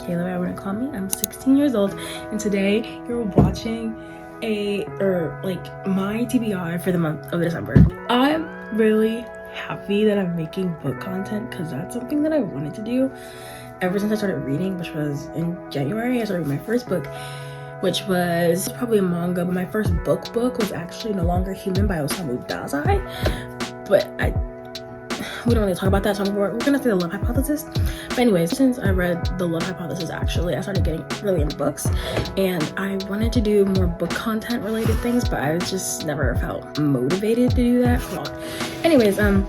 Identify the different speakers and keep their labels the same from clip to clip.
Speaker 1: Caleb, I want to call me. I'm 16 years old, and today you're watching my TBR for the month of December. I'm really happy that I'm making book content because that's something that I wanted to do ever since I started reading, which was in January. I started my first book, which was probably a manga, but my first book was actually No Longer Human by Osamu Dazai. But we don't really talk about that, so we're gonna say the love hypothesis. But anyways, since I read the love hypothesis, actually I started getting really into books, and I wanted to do more book content related things, but I just never felt motivated to do that. Well, anyways, I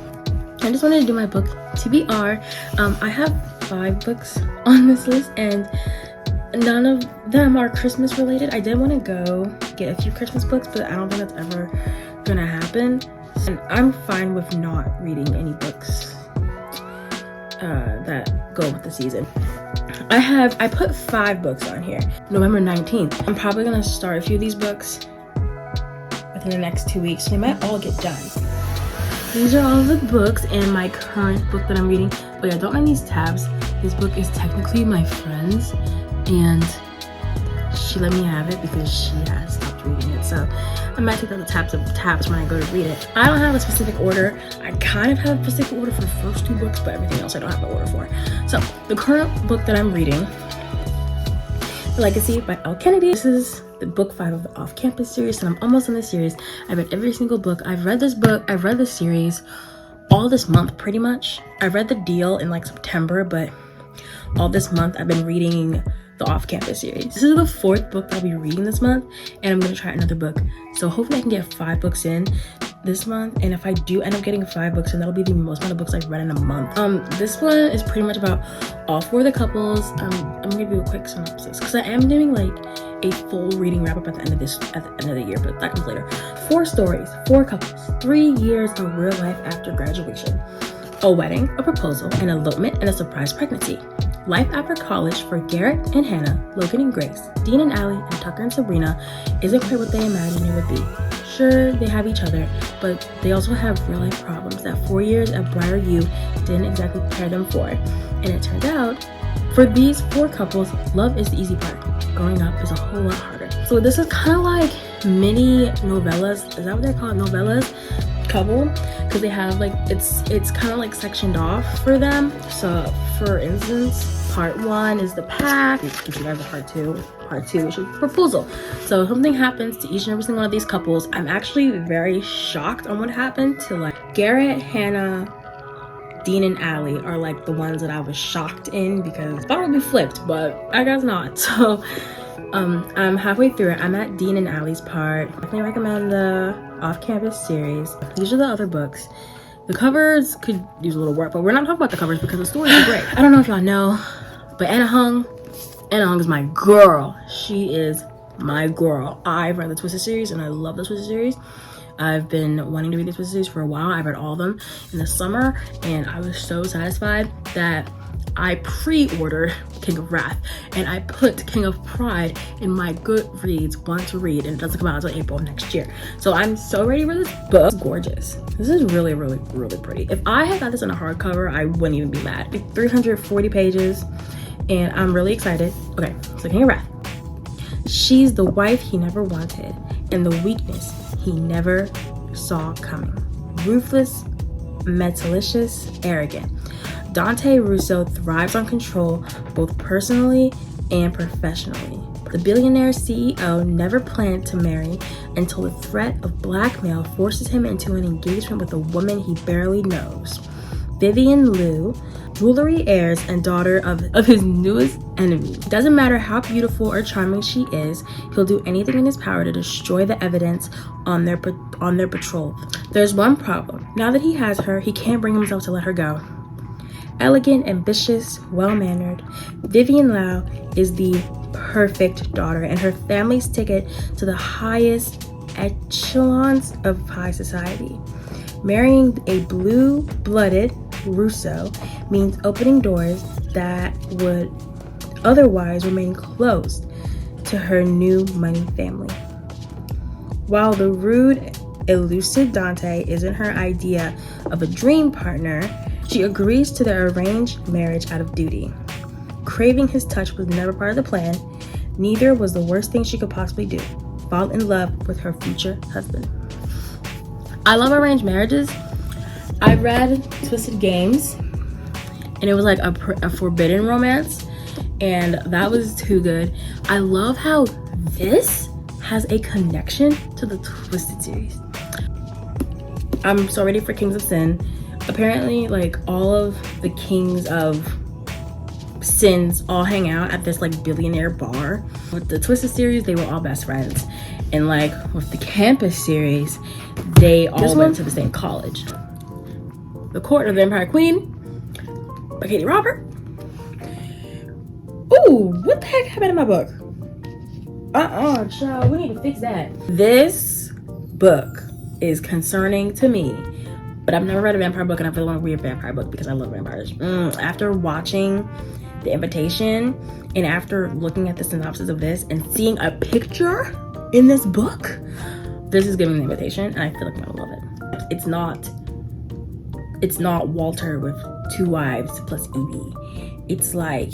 Speaker 1: just wanted to do my book TBR. I have 5 books on this list, and none of them are Christmas related. I did want to go get a few Christmas books, but I don't think that's ever gonna happen. And I'm fine with not reading any books that go with the season. I put 5 books on here. November 19th. I'm probably gonna start a few of these books within the next 2 weeks. They might all get done. These are all of the books and my current book that I'm reading. But yeah, don't mind these tabs. This book is technically my friend's, and she let me have it because she has stopped reading it. So I might take out the tabs when I go to read it. I don't have a specific order. I kind of have a specific order for the first 2 books, but everything else I don't have an order for. So the current book that I'm reading, The Legacy by L. Kennedy. This is the book 5 of the Off-Campus series, and I'm almost in the series. I've read every single book. I've read this book. I've read the series all this month pretty much. I read The Deal in like September, but all this month I've been reading the Off-Campus series. This is the 4th book I'll be reading this month, and I'm gonna try another book. So hopefully I can get 5 books in this month, and if I do end up getting 5 books in, that'll be the most amount of books I've read in a month. This one is pretty much about all 4 of the couples. I'm gonna give you a quick synopsis because I am doing like a full reading wrap up at the end of the year, but that comes later. 4 stories, 4 couples, 3 years of real life after graduation, a wedding, a proposal, an elopement, and a surprise pregnancy. Life after college for Garrett and Hannah, Logan and Grace, Dean and Allie, and Tucker and Sabrina isn't quite what they imagined it would be. Sure, they have each other, but they also have real life problems that 4 years at Briar U didn't exactly prepare them for. And it turned out, for these 4 couples, love is the easy part. Growing up is a whole lot harder. So this is kind of like mini novellas. Is that what they're called? Novellas? Couple, because they have like it's kind of like sectioned off for them. So for instance, part 1 is the pact, which you guys are part 2 which is proposal. So something happens to each and every single one of these couples. I'm actually very shocked on what happened to like Garrett, Hannah, Dean, and Allie are like the ones that I was shocked in, because I thought it would be flipped, but I guess not. So I'm halfway through it. I'm at Dean and Allie's part. Definitely recommend the Off-Campus series. These are the other books. The covers could use a little work, but we're not talking about the covers because the stories are great. I don't know if y'all know, but Anna Hung is my girl. She is my girl. I've read the Twisted series and I love the Twisted series. I've been wanting to read the Twisted series for a while. I read all of them in the summer, and I was so satisfied that I pre-ordered King of Wrath, and I put King of Pride in my Goodreads want to read, and it doesn't come out until April next year. So I'm so ready for this book. It's gorgeous. This is really, really, really pretty. If I had got this in a hardcover, I wouldn't even be mad. Like 340 pages, and I'm really excited. Okay, so King of Wrath. She's the wife he never wanted, and the weakness he never saw coming. Ruthless, metalicious, arrogant. Dante Russo thrives on control, both personally and professionally. The billionaire CEO never planned to marry until the threat of blackmail forces him into an engagement with a woman he barely knows. Vivian Liu, jewelry heiress and daughter of his newest enemy. Doesn't matter how beautiful or charming she is, he'll do anything in his power to destroy the evidence on their betrothal. There's one problem. Now that he has her, he can't bring himself to let her go. Elegant, ambitious, well-mannered, Vivian Lau is the perfect daughter and her family's ticket to the highest echelons of high society. Marrying a blue-blooded Russo means opening doors that would otherwise remain closed to her new money family. While the rude, elusive Dante isn't her idea of a dream partner, she agrees to their arranged marriage out of duty. Craving his touch was never part of the plan. Neither was the worst thing she could possibly do: fall in love with her future husband. I love arranged marriages. I read Twisted Games, and it was like a forbidden romance, and that was too good. I love how this has a connection to the Twisted series. I'm so ready for Kings of Sin. Apparently, like, all of the kings of sins all hang out at this like billionaire bar. With the Twisted series, they were all best friends, and like with the Campus series, they all went to the same college. The Court of the Vampire Queen by Katie Robert. Ooh, what the heck happened in my book? Child, we need to fix that. This book is concerning to me, but I've never read a vampire book, and I really want to read a vampire book because I love vampires. After watching The Invitation, and after looking at the synopsis of this and seeing a picture in this book, this is giving The Invitation, and I feel like I'm gonna love it. It's not Walter with 2 wives plus Evie. It's like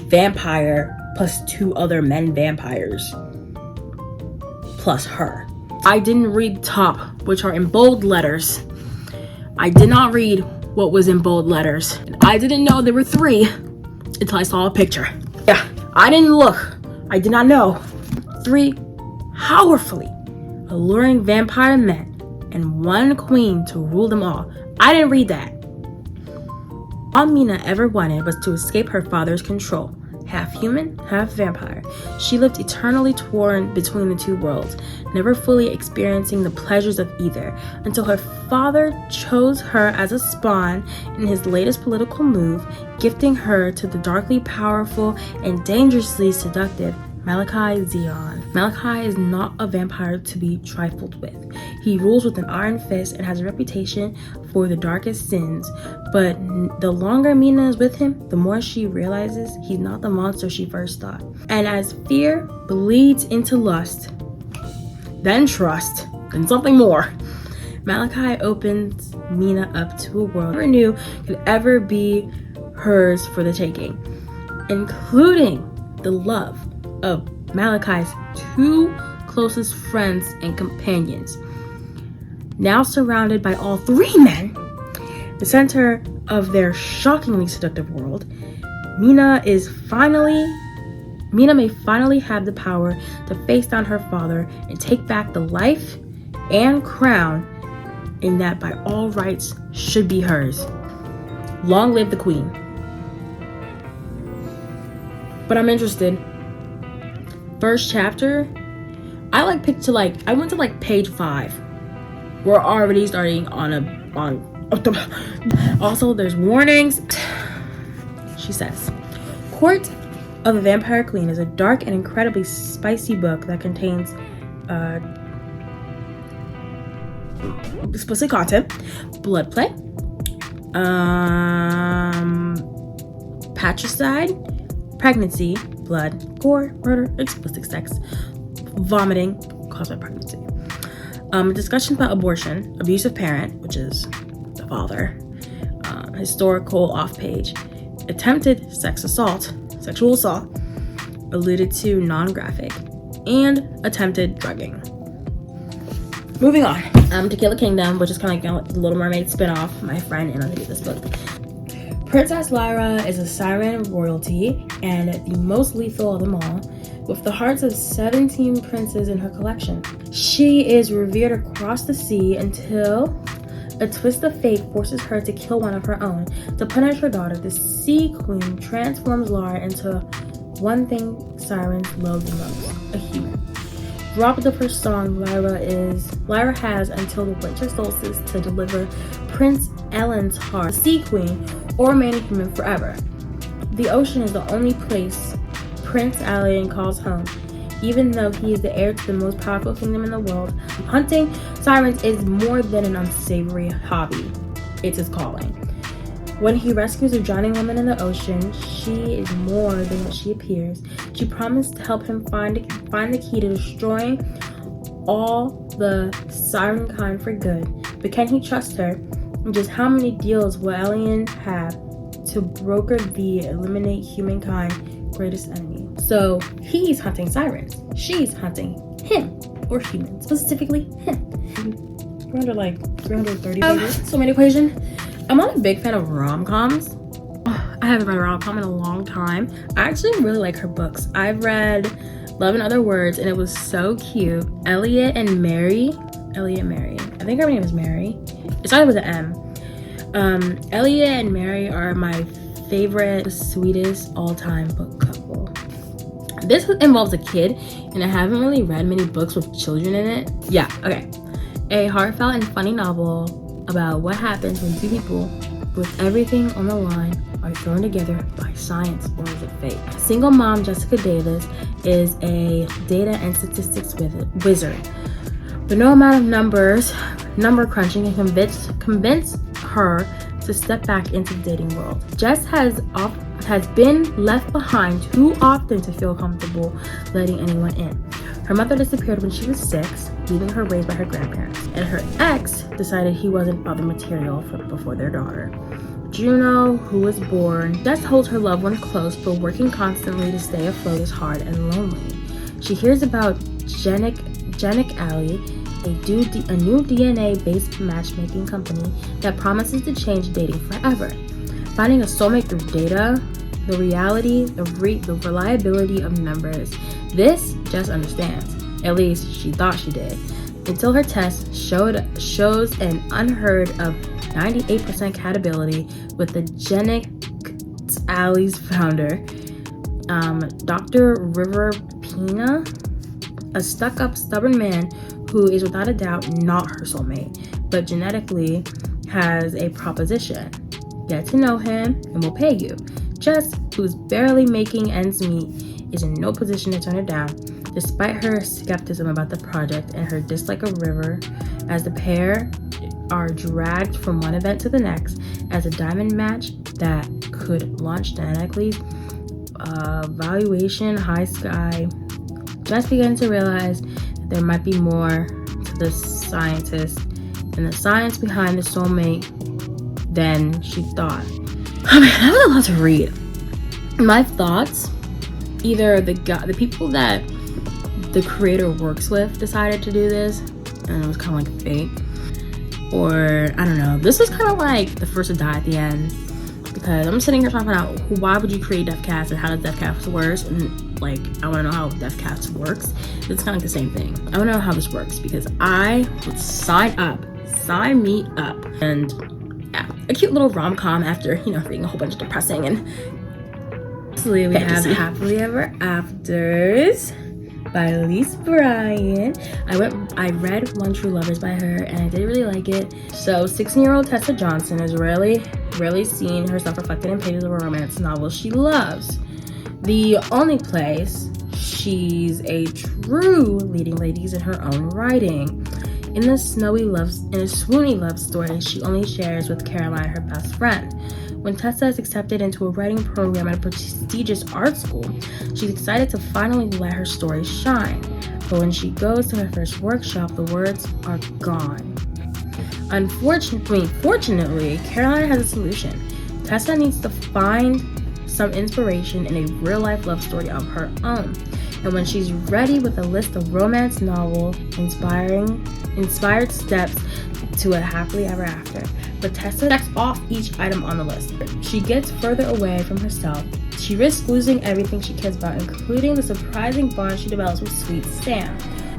Speaker 1: vampire plus 2 other men vampires plus her. I didn't read top, which are in bold letters. I did not read what was in bold letters. And I didn't know there were 3 until I saw a picture. Yeah, I didn't look. I did not know. 3 powerfully alluring vampire men and 1 queen to rule them all. I didn't read that. All Mina ever wanted was to escape her father's control. Half human, half vampire. She lived eternally torn between the 2 worlds, never fully experiencing the pleasures of either, until her father chose her as a spawn in his latest political move, gifting her to the darkly powerful and dangerously seductive Akalajazzell. Malachi is not a vampire to be trifled with. He rules with an iron fist and has a reputation for the darkest sins, but the longer Mina is with him, the more she realizes he's not the monster she first thought. And as fear bleeds into lust, then trust, then something more, Malachi opens Mina up to a world never knew could ever be hers for the taking, including the love of Malachi's 2 closest friends and companions. Now surrounded by all 3 men, the center of their shockingly seductive world, Mina may finally have the power to face down her father and take back the life and crown in that by all rights should be hers. Long live the queen. But I'm interested. First chapter, I went to page 5. We're already starting on also there's warnings. She says, Court of the Vampire Queen is a dark and incredibly spicy book that contains explicit content, blood play, patricide, pregnancy, blood, gore, murder, explicit sex, vomiting caused by pregnancy, discussions about abortion, abusive parent, which is the father, historical off-page, attempted sexual assault, alluded to non-graphic, and attempted drugging. Moving on, Tequila Kingdom, which is kind of like a Little Mermaid spin-off. My friend and I read this book. Princess Lyra is a siren royalty and the most lethal of them all, with the hearts of 17 princes in her collection. She is revered across the sea until a twist of fate forces her to kill one of her own. To punish her daughter, the Sea Queen transforms Lyra into one thing sirens love the most: a human. Drop of her song, Lyra has until the winter solstice to deliver Prince Ellen's heart, the Sea Queen, or remain a human forever. The ocean is the only place Prince Alien calls home, even though he is the heir to the most powerful kingdom in the world. Hunting sirens is more than an unsavory hobby. It's his calling. When he rescues a drowning woman in the ocean, she is more than what she appears. She promised to help him find the key to destroying all the siren kind for good. But can he trust her? And just how many deals will Alien have to broker the eliminate humankind greatest enemy. So he's hunting sirens. She's hunting him, or humans, specifically him. 330 pages. So main equation. I'm not a big fan of rom-coms. I haven't read a rom-com in a long time. I actually really like her books. I've read Love and Other Words, and it was so cute. Elliot and Mary. I think her name is Mary. It started with an M. Elliot and Mary are my favorite, sweetest all-time book couple. This involves a kid, and I haven't really read many books with children in it. Yeah, okay. A heartfelt and funny novel about what happens when two people with everything on the line are thrown together by science, or is it fate? Single mom Jessica Davis is a data and statistics wizard. But no amount of number crunching can convince her to step back into the dating world. Jess has been left behind too often to feel comfortable letting anyone in. Her mother disappeared when she was 6, leaving her raised by her grandparents, and her ex decided he wasn't father material before their daughter. Juno, who was born, Jess holds her loved one close, but working constantly to stay afloat is hard and lonely. She hears about Genic Alley, a new DNA-based matchmaking company that promises to change dating forever. Finding a soulmate through data, the reliability of numbers. This Jess understands. At least she thought she did. Until her test shows an unheard of 98% compatibility with the Genic Alley's founder, Dr. River Pina, a stuck-up, stubborn man who is without a doubt not her soulmate, but genetically has a proposition. Get to know him and we'll pay you. Jess, who's barely making ends meet, is in no position to turn it down, despite her skepticism about the project and her dislike of River, as the pair are dragged from one event to the next as a diamond match that could launch genetically. Valuation high sky. Jess begins to realize that there might be more to the scientist and the science behind the soulmate than she thought. Oh man, that was a lot to read. My thoughts, either the people that the creator works with decided to do this, and it was kind of like fate, or I don't know. This was kind of like the first to die at the end, because I'm sitting here trying to find out why would you create Deathcast and how does Deathcast work, and like I want to know how Deathcast works. It's kind of like the same thing. I want to know how this works because I would sign me up. And yeah, a cute little rom-com after reading a whole bunch of depressing and we have Happily Ever Afters by Elise Bryan. I read One True Lovers by her and I did really like it. So 16-year-old Tessa Johnson is rarely seen herself reflected in pages of a romance novel she loves. The only place she's a true leading lady is in her own writing. In a swoony love story she only shares with Caroline, her best friend. When Tessa is accepted into a writing program at a prestigious art school, she's excited to finally let her story shine. But when she goes to her first workshop, the words are gone. Fortunately, Caroline has a solution. Tessa needs to find some inspiration in a real-life love story of her own. And when she's ready with a list of romance novel inspired steps to a happily ever after. But Tessa checks off each item on the list. She gets further away from herself. She risks losing everything she cares about, including the surprising bond she develops with sweet Sam,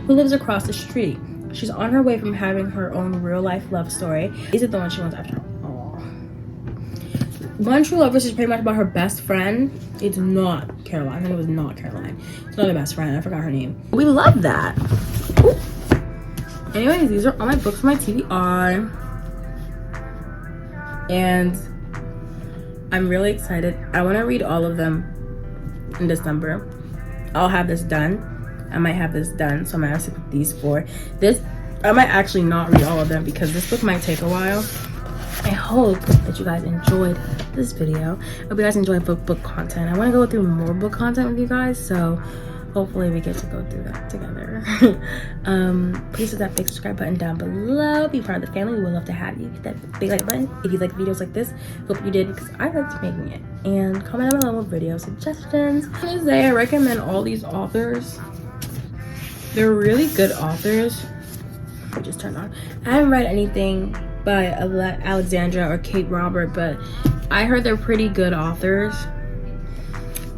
Speaker 1: who lives across the street. She's on her way from having her own real-life love story. Is it the one she wants after all? One True Lovers is pretty much about her best friend. It's not Caroline. It was not Caroline. It's not her best friend. I forgot her name. We love that. Ooh. Anyways, these are all my books for my TBR. And I'm really excited. I want to read all of them in December. I'll have this done. I might have this done, so I'm gonna stick with these 4. I might actually not read all of them because this book might take a while. I hope that you guys enjoyed this video. I hope you guys enjoyed book content. I want to go through more book content with you guys, so hopefully we get to go through that together. Please hit that big subscribe button down below. Be part of the family. We would love to have you. Hit that big like button if you like videos like this. Hope you did, because I liked making it. And comment down below with video suggestions. I'm gonna say I recommend all these authors. They're really good authors. I just turned on. I haven't read anything by Alexandra or Kate Robert, but I heard they're pretty good authors.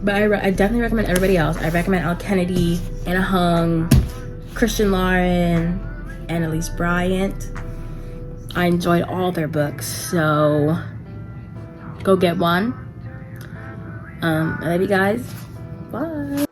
Speaker 1: But I definitely recommend everybody else. I recommend Elle Kennedy, Anna Hung, Christian Lauren, Annalise Bryant. I enjoyed all their books, so go get one. I love you guys. Bye.